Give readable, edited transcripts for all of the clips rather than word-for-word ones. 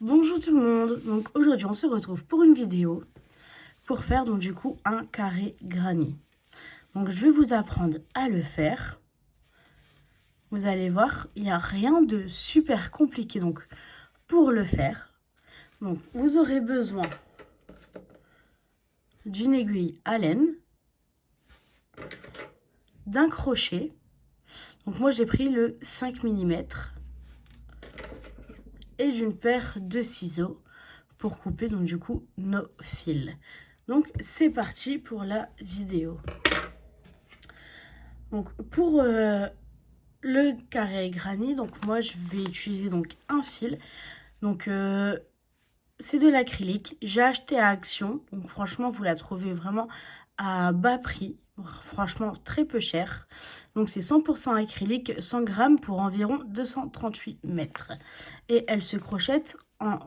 Bonjour tout le monde, donc aujourd'hui on se retrouve pour une vidéo pour faire donc du coup un carré granny. Donc je vais vous apprendre à le faire. Vous allez voir, il n'y a rien de super compliqué donc pour le faire. Donc vous aurez besoin d'une aiguille à laine, d'un crochet. Donc moi j'ai pris le 5 mm et d'une paire de ciseaux pour couper donc du coup nos fils. Donc c'est parti pour la vidéo. Donc pour le carré granny, donc moi je vais utiliser donc un fil. Donc c'est de l'acrylique. J'ai acheté à Action. Donc franchement vous la trouvez vraiment à bas prix. Franchement très peu cher. Donc c'est 100% acrylique, 100 grammes pour environ 238 mètres. Et elle se crochette en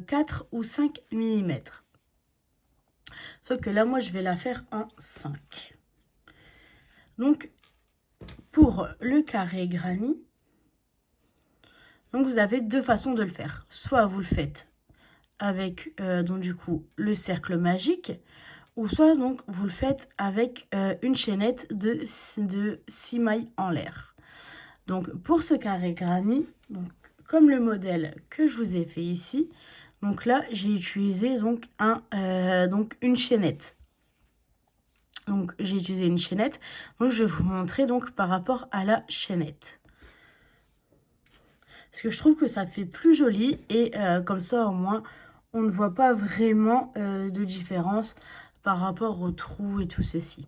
4 ou 5 mm. Sauf que là moi je vais la faire en 5. Donc pour le carré granny, donc vous avez deux façons de le faire. Soit vous le faites avec donc du coup le cercle magique, ou soit donc vous le faites avec une chaînette de 6 mailles en l'air. Donc pour ce carré granny, donc, comme le modèle que je vous ai fait ici, donc là j'ai utilisé donc une chaînette. Donc j'ai utilisé une chaînette, donc je vais vous montrer donc par rapport à la chaînette. Parce que je trouve que ça fait plus joli et comme ça au moins on ne voit pas vraiment de différence par rapport aux trous et tout ceci.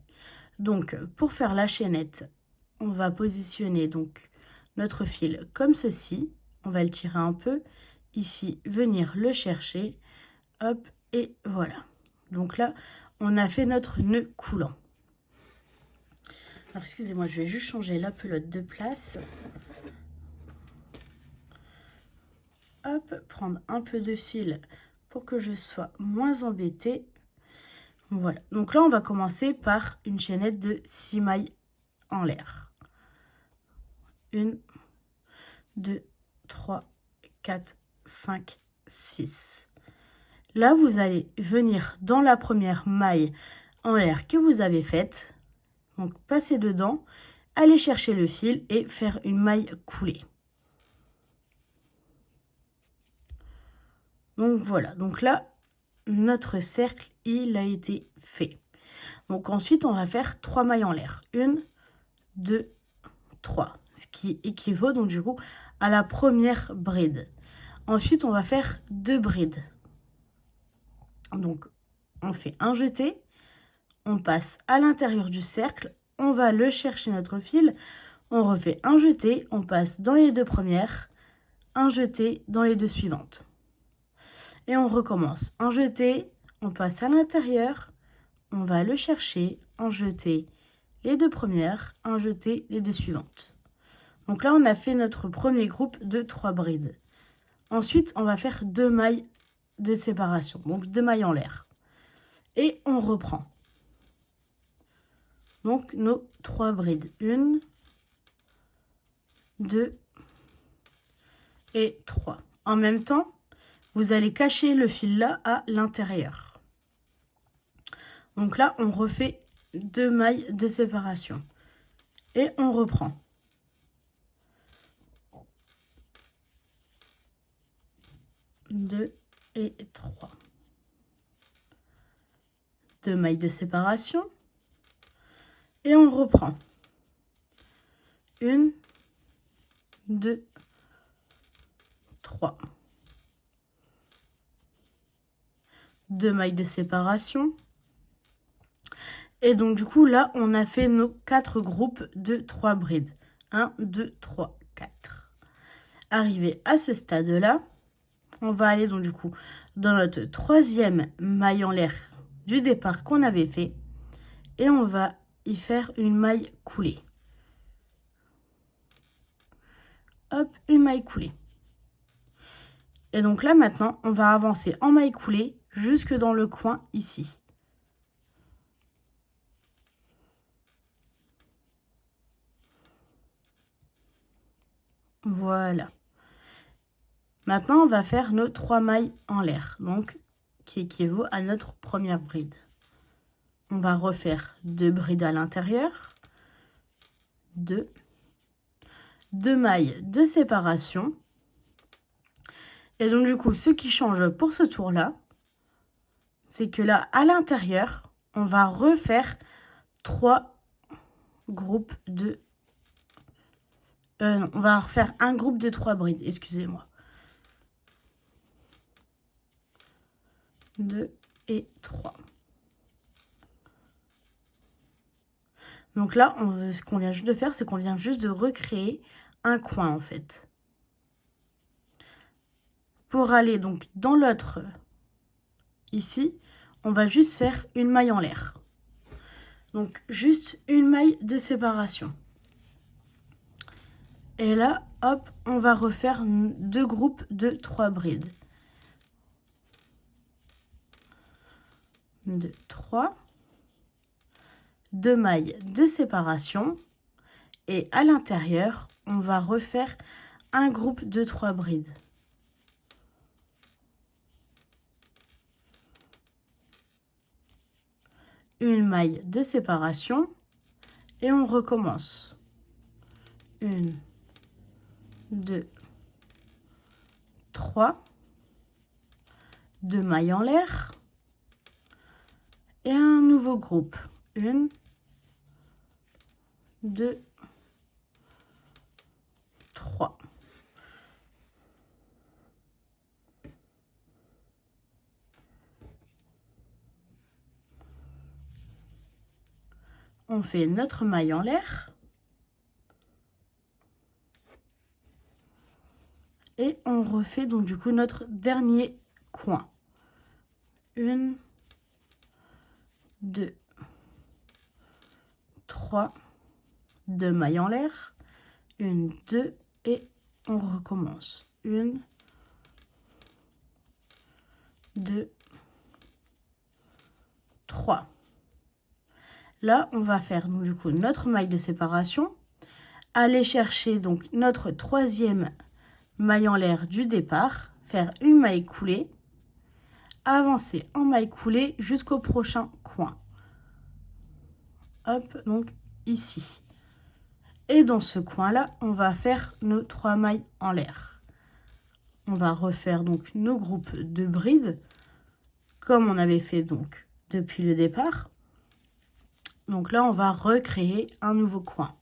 Donc pour faire la chaînette, on va positionner donc notre fil comme ceci. On va le tirer un peu ici, venir le chercher, hop, et voilà. Donc là, on a fait notre nœud coulant. Alors excusez-moi, je vais juste changer la pelote de place. Hop, prendre un peu de fil pour que je sois moins embêtée. Voilà, donc là on va commencer par une chaînette de 6 mailles en l'air. 1, 2, 3, 4, 5, 6. Là vous allez venir dans la première maille en l'air que vous avez faite. Donc passer dedans, aller chercher le fil et faire une maille coulée. Donc voilà, donc là notre cercle il a été fait. Donc ensuite, on va faire 3 mailles en l'air. 1, 2, 3. Ce qui équivaut donc du coup à la première bride. Ensuite, on va faire 2 brides. Donc, on fait un jeté. On passe à l'intérieur du cercle. On va le chercher notre fil. On refait un jeté. On passe dans les deux premières. Un jeté dans les deux suivantes. Et on recommence. Un jeté. On passe à l'intérieur. On va le chercher. Un jeté les deux premières, un jeté les deux suivantes. Donc là, on a fait notre premier groupe de 3 brides. Ensuite, on va faire 2 mailles de séparation, donc 2 mailles en l'air. Et on reprend. Donc nos 3 brides. 1, 2 et 3. En même temps, vous allez cacher le fil là à l'intérieur. Donc là, on refait 2 mailles de séparation. Et on reprend. 2 et 3. 2 mailles de séparation. Et on reprend. 1, 2, 3. 2 mailles de séparation. Et donc du coup là on a fait nos 4 groupes de 3 brides. 1, 2, 3, 4. Arrivé à ce stade là, on va aller donc du coup dans notre troisième maille en l'air du départ qu'on avait fait. Et on va y faire une maille coulée. Hop, une maille coulée. Et donc là maintenant on va avancer en maille coulée jusque dans le coin ici. Voilà. Maintenant, on va faire nos 3 mailles en l'air, donc qui équivaut à notre première bride. On va refaire 2 brides à l'intérieur, 2 mailles de séparation. Et donc du coup, ce qui change pour ce tour-là, c'est que là, à l'intérieur, on va refaire 3 groupes de... non, on va refaire un groupe de 3 brides, excusez-moi. 2 et 3. Donc là, ce qu'on vient juste de faire, c'est qu'on vient juste de recréer un coin en fait. Pour aller donc dans l'autre, ici, on va juste faire une maille en l'air. Donc juste une maille de séparation. Et là, hop, on va refaire 2 groupes de 3 brides. 2, 3. 2 mailles de séparation. Et à l'intérieur, on va refaire un groupe de 3 brides. Une maille de séparation. Et on recommence. 1, 2, 3. 2 mailles en l'air. Et un nouveau groupe. 1, 2, 3. On fait notre maille en l'air. Et on refait donc du coup notre dernier coin. 1, 2, 3, 2 mailles en l'air. 1, 2 et on recommence. 1, 2, 3. Là, on va faire donc du coup notre maille de séparation. Aller chercher donc notre 3e maille en l'air du départ. Faire une maille coulée. Avancer en maille coulée jusqu'au prochain coin. Hop, donc ici. Et dans ce coin-là, on va faire nos 3 mailles en l'air. On va refaire donc nos groupes de brides, comme on avait fait donc depuis le départ. Donc là, on va recréer un nouveau coin.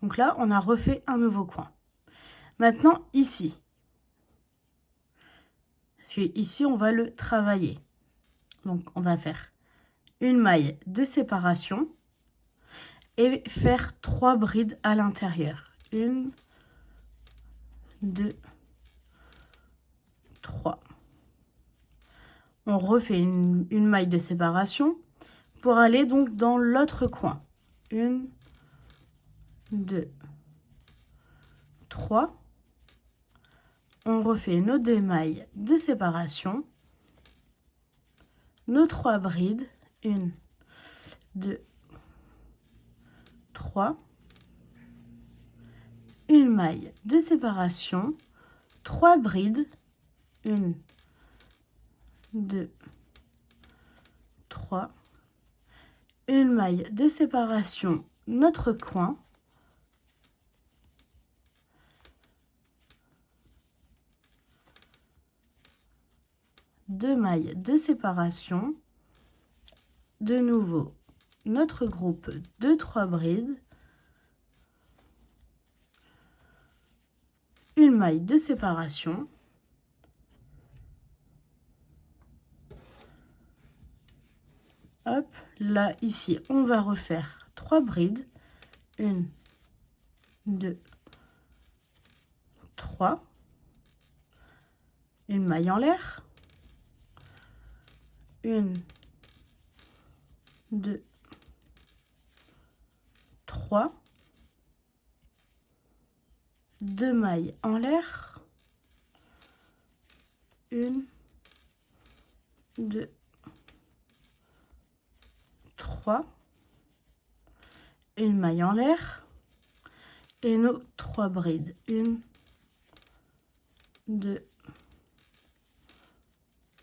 Donc là, on a refait un nouveau coin. Maintenant, ici. Parce que ici, on va le travailler. Donc, on va faire une maille de séparation et faire 3 brides à l'intérieur. 1, 2, 3. On refait une maille de séparation pour aller donc dans l'autre coin. 1, 2, 3. On refait nos 2 mailles de séparation, nos 3 brides. 1, 2, 3. Une maille de séparation, 3 brides. 1, 2, 3. Une maille de séparation, notre coin. Deux mailles de séparation. De nouveau, notre groupe de 3 brides. Une maille de séparation. Hop, là, ici, on va refaire 3 brides. 1, 2, 3. Une maille en l'air. 1, 2, 3. 2 mailles en l'air. 1, 2, 3. une maille en l'air et nos 3 brides. 1, 2,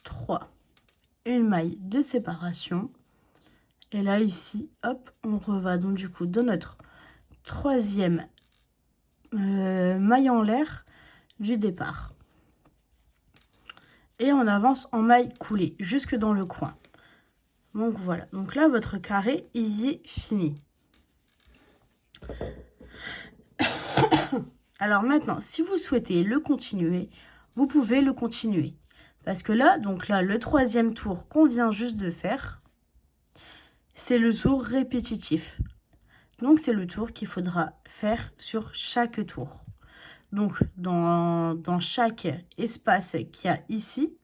3. Une maille de séparation. Et là, ici, hop, on reva donc du coup dans notre 3e maille en l'air du départ. Et on avance en maille coulée jusque dans le coin. Donc voilà, donc là, votre carré, il est fini. Alors maintenant, si vous souhaitez le continuer, vous pouvez le continuer. Parce que là, donc là, le 3e tour qu'on vient juste de faire, c'est le tour répétitif. Donc, c'est le tour qu'il faudra faire sur chaque tour. Donc, dans chaque espace qu'il y a ici,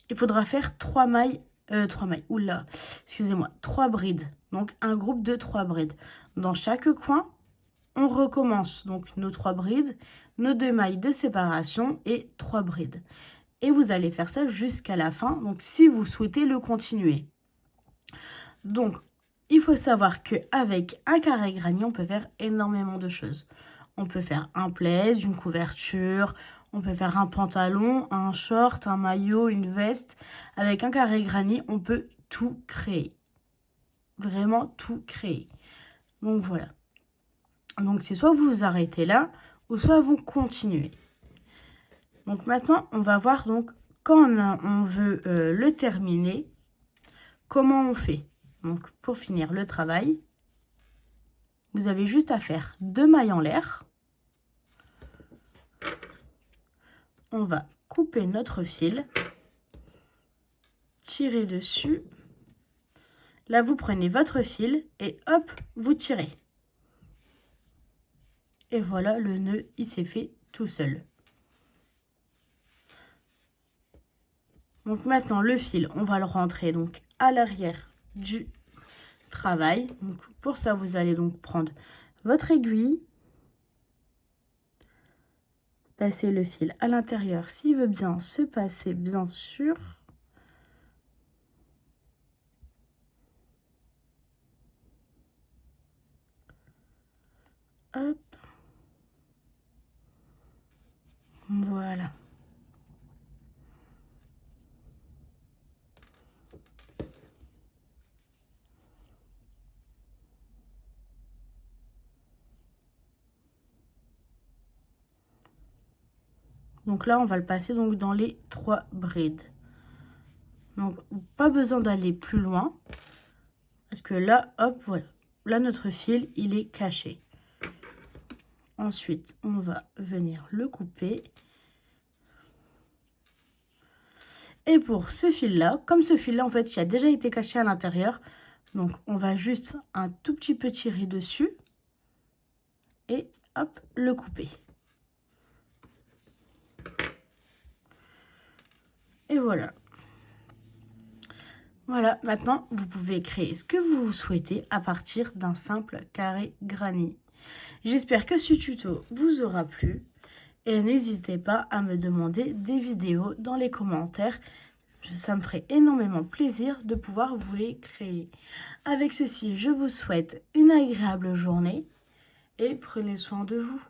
il faudra faire 3 mailles, excusez-moi, 3 brides. Donc, un groupe de 3 brides. Dans chaque coin, on recommence donc nos 3 brides, nos 2 mailles de séparation et 3 brides. Et vous allez faire ça jusqu'à la fin, donc si vous souhaitez le continuer. Donc, il faut savoir qu'avec un carré granny, on peut faire énormément de choses. On peut faire un plaid, une couverture, on peut faire un pantalon, un short, un maillot, une veste. Avec un carré granny, on peut tout créer. Vraiment tout créer. Donc voilà. Donc c'est soit vous vous arrêtez là, ou soit vous continuez. Donc maintenant, on va voir donc quand on veut le terminer, comment on fait. Donc, pour finir le travail, vous avez juste à faire 2 mailles en l'air. On va couper notre fil, tirer dessus. Là, vous prenez votre fil et hop, vous tirez. Et voilà, le nœud, il s'est fait tout seul. Donc maintenant, le fil, on va le rentrer donc à l'arrière du travail. Donc, pour ça, vous allez donc prendre votre aiguille, passer le fil à l'intérieur s'il veut bien se passer, bien sûr. Hop. Voilà. Donc là, on va le passer donc dans les 3 brides. Donc, pas besoin d'aller plus loin. Parce que là, hop, voilà. Là, notre fil, il est caché. Ensuite, on va venir le couper. Et pour ce fil-là, comme ce fil-là, en fait, il a déjà été caché à l'intérieur. Donc, on va juste un tout petit peu tirer dessus. Et hop, le couper. Et voilà. Voilà, maintenant, vous pouvez créer ce que vous souhaitez à partir d'un simple carré granny. J'espère que ce tuto vous aura plu. Et n'hésitez pas à me demander des vidéos dans les commentaires. Ça me ferait énormément plaisir de pouvoir vous les créer. Avec ceci, je vous souhaite une agréable journée et prenez soin de vous.